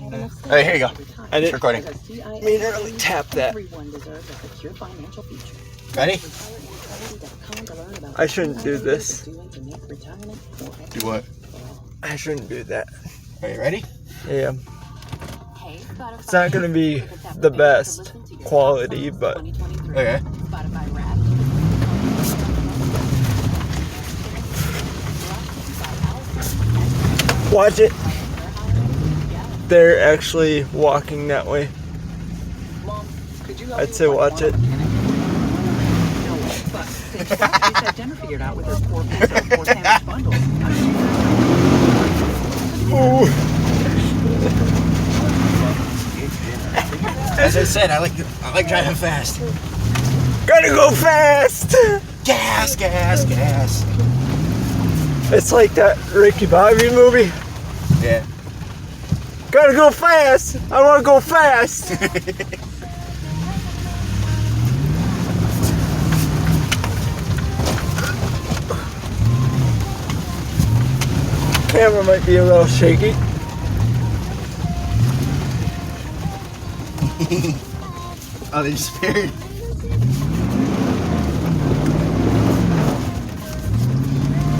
Hey, here you go. I didn't Recording. mean to really tap that. Ready? I shouldn't do this. Do what? I shouldn't do that. Are you ready? Yeah. It's not going to be the best quality, but Okay. watch it. They're actually walking that way. I'd say watch it. Ooh. As I said, I like driving fast. Gotta go fast! Gas, gas, gas. It's like that Ricky Bobby movie. Yeah. Gotta go fast! I wanna go fast! Camera might be a little shaky. Oh, they disappeared.